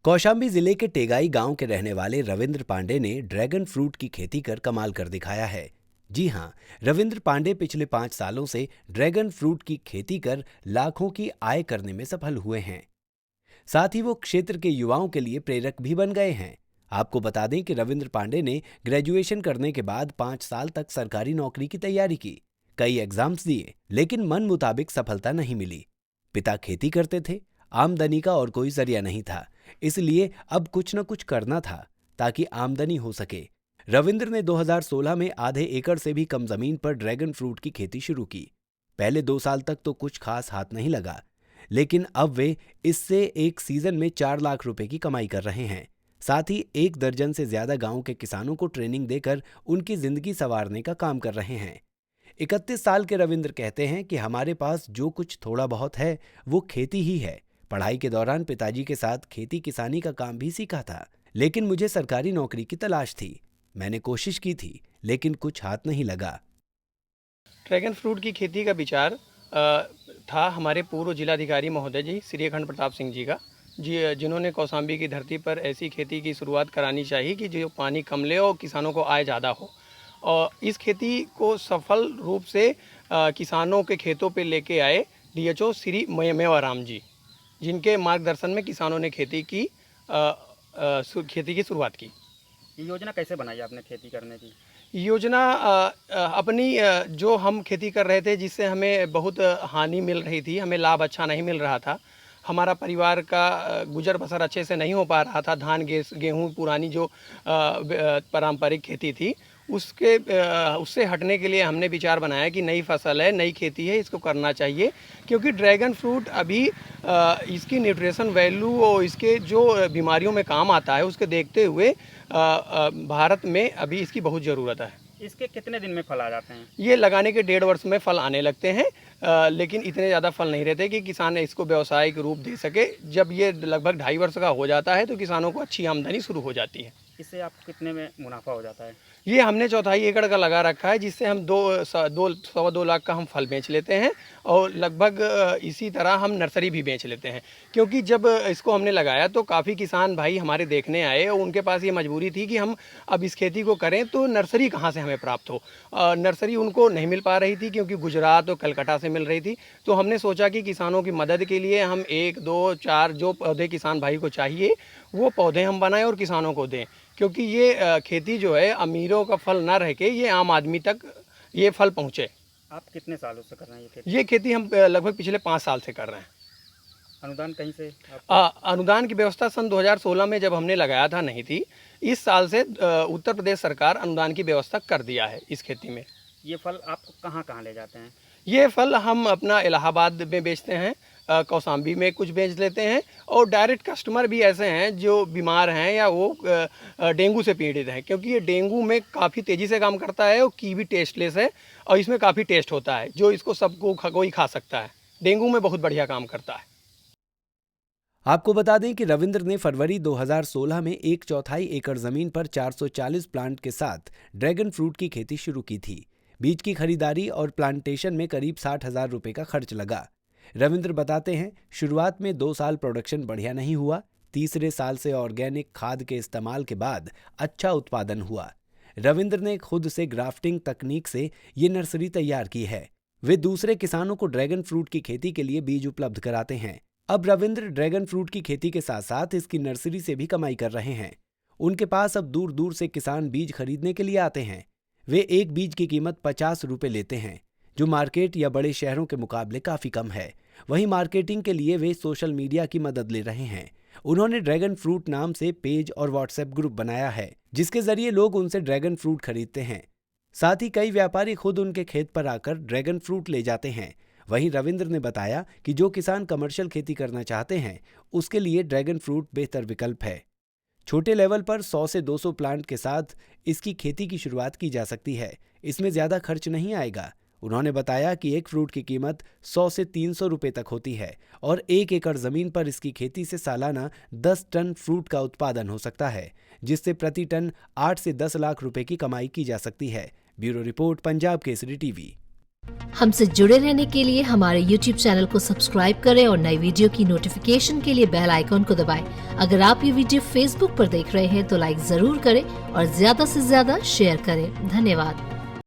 कौशाम्बी जिले के टेगाई गांव के रहने वाले रविंद्र पांडे ने ड्रैगन फ्रूट की खेती कर कमाल कर दिखाया है। जी हां, रविंद्र पांडे पिछले 5 सालों से ड्रैगन फ्रूट की खेती कर लाखों की आय करने में सफल हुए हैं। साथ ही वो क्षेत्र के युवाओं के लिए प्रेरक भी बन गए हैं। आपको बता दें कि रविंद्र पांडे ने ग्रेजुएशन करने के बाद 5 साल तक सरकारी नौकरी की तैयारी की, कई एग्जाम्स दिए, लेकिन मन मुताबिक सफलता नहीं मिली। पिता खेती करते थे, आमदनी का और कोई जरिया नहीं था, इसलिए अब कुछ न कुछ करना था ताकि आमदनी हो सके। रविंद्र ने 2016 में आधे एकड़ से भी कम जमीन पर ड्रैगन फ्रूट की खेती शुरू की। पहले 2 साल तक तो कुछ खास हाथ नहीं लगा, लेकिन अब वे इससे एक सीजन में 4 लाख रुपए की कमाई कर रहे हैं। साथ ही 1 दर्जन से ज्यादा गांव के किसानों को ट्रेनिंग देकर उनकी जिंदगी संवारने का काम कर रहे हैं। 31 साल के रविंद्र कहते हैं कि हमारे पास जो कुछ थोड़ा बहुत है वो खेती ही है। पढ़ाई के दौरान पिताजी के साथ खेती किसानी का काम भी सीखा था, लेकिन मुझे सरकारी नौकरी की तलाश थी। मैंने कोशिश की थी, लेकिन कुछ हाथ नहीं लगा। ड्रैगन फ्रूट की खेती का विचार था हमारे पूर्व जिलाधिकारी महोदय जी श्री अखंड प्रताप सिंह जी का, जिन्होंने कौशाम्बी की धरती पर ऐसी खेती की शुरुआत करानी चाहिए कि जो पानी कम ले और किसानों को आय ज़्यादा हो। और इस खेती को सफल रूप से किसानों के खेतों पे लेके आए डीएचओ श्री मेवाराम जी, जिनके मार्गदर्शन में किसानों ने खेती की शुरुआत की। ये योजना कैसे बनाई आपने खेती करने की? योजना अपनी जो हम खेती कर रहे थे जिससे हमें बहुत हानि मिल रही थी, हमें लाभ अच्छा नहीं मिल रहा था, हमारा परिवार का गुजर बसर अच्छे से नहीं हो पा रहा था। धान गेहूँ पुरानी जो पारंपरिक खेती थी उससे हटने के लिए हमने विचार बनाया कि नई फसल है, नई खेती है, इसको करना चाहिए। क्योंकि ड्रैगन फ्रूट अभी इसकी न्यूट्रिशन वैल्यू और इसके जो बीमारियों में काम आता है उसके देखते हुए भारत में अभी इसकी बहुत ज़रूरत है। इसके कितने दिन में फल आ जाते हैं? ये लगाने के 1.5 वर्ष में फल आने लगते हैं, लेकिन इतने ज़्यादा फल नहीं रहते कि किसान इसको व्यावसायिक रूप दे सके। जब ये लगभग 2.5 वर्ष का हो जाता है तो किसानों को अच्छी आमदनी शुरू हो जाती है। इससे आपको कितने में मुनाफा हो जाता है? ये हमने 1/4 एकड़ का लगा रखा है, जिससे हम 2 लाख का हम फल बेच लेते हैं और लगभग इसी तरह हम नर्सरी भी बेच लेते हैं। क्योंकि जब इसको हमने लगाया तो काफ़ी किसान भाई हमारे देखने आए और उनके पास ये मजबूरी थी कि हम अब इस खेती को करें तो नर्सरी कहाँ से हमें प्राप्त हो। नर्सरी उनको नहीं मिल पा रही थी क्योंकि गुजरात और कलकत्ता से मिल रही थी। तो हमने सोचा कि किसानों की मदद के लिए हम 1, 2, 4 जो पौधे किसान भाई को चाहिए वो पौधे हम बनाएं और किसानों को दें। क्योंकि ये खेती जो है अमीरों का फल ना रह के ये आम आदमी तक ये फल पहुँचे। आप कितने सालों से कर रहे हैं ये खेती? ये खेती हम लगभग पिछले 5 साल से कर रहे हैं। अनुदान कहीं से? अनुदान की व्यवस्था सन 2016 में जब हमने लगाया था नहीं थी। इस साल से उत्तर प्रदेश सरकार अनुदान की व्यवस्था कर दिया है इस खेती में। ये फल आप कहाँ कहाँ ले जाते हैं? ये फल हम अपना इलाहाबाद में बेचते हैं, कौशाम्बी में कुछ बेच लेते हैं और डायरेक्ट कस्टमर भी ऐसे हैं जो बीमार हैं या वो डेंगू से पीड़ित हैं। क्योंकि ये डेंगू में काफ़ी तेज़ी से काम करता है और कीवी टेस्टलेस है और इसमें काफ़ी टेस्ट होता है जो इसको सबको कोई खा सकता है। डेंगू में बहुत बढ़िया काम करता है। आपको बता दें कि रविंद्र ने फरवरी 2016 में 1/4 एकड़ जमीन पर 440 प्लांट के साथ ड्रैगन फ्रूट की खेती शुरू की थी। बीज की खरीदारी और प्लांटेशन में करीब 60,000 रुपए का खर्च लगा। रविंद्र बताते हैं, शुरुआत में 2 साल प्रोडक्शन बढ़िया नहीं हुआ। तीसरे साल से ऑर्गेनिक खाद के इस्तेमाल के बाद अच्छा उत्पादन हुआ। रविंद्र ने खुद से ग्राफ्टिंग तकनीक से ये नर्सरी तैयार की है। वे दूसरे किसानों को ड्रैगन फ्रूट की खेती के लिए बीज उपलब्ध कराते हैं। अब रविंद्र ड्रैगन फ्रूट की खेती के साथ साथ इसकी नर्सरी से भी कमाई कर रहे हैं। उनके पास अब दूर दूर से किसान बीज खरीदने के लिए आते हैं। वे एक बीज की कीमत 50 रुपए लेते हैं, जो मार्केट या बड़े शहरों के मुकाबले काफी कम है। वहीं मार्केटिंग के लिए वे सोशल मीडिया की मदद ले रहे हैं। उन्होंने ड्रैगन फ्रूट नाम से पेज और व्हाट्सएप ग्रुप बनाया है, जिसके जरिए लोग उनसे ड्रैगन फ्रूट खरीदते हैं। साथ ही कई व्यापारी खुद उनके खेत पर आकर ड्रैगन फ्रूट ले जाते हैं। वहीं रविंद्र ने बताया कि जो किसान कमर्शियल खेती करना चाहते हैं उसके लिए ड्रैगन फ्रूट बेहतर विकल्प है। छोटे लेवल पर 100 से 200 प्लांट के साथ इसकी खेती की शुरुआत की जा सकती है। इसमें ज्यादा खर्च नहीं आएगा। उन्होंने बताया कि एक फ्रूट की कीमत 100 से 300 रुपए तक होती है और 1 एकड़ जमीन पर इसकी खेती से सालाना 10 टन फ्रूट का उत्पादन हो सकता है, जिससे प्रति टन 8 से 10 लाख रुपए की कमाई की जा सकती है। Bureau report, Punjab Kesari TV. हमसे जुड़े रहने के लिए हमारे YouTube चैनल को सब्सक्राइब करें और नई वीडियो की नोटिफिकेशन के लिए बेल आइकॉन को दबाएं। अगर आप ये वीडियो Facebook पर देख रहे हैं तो लाइक जरूर करें और ज्यादा से ज्यादा शेयर करें। धन्यवाद।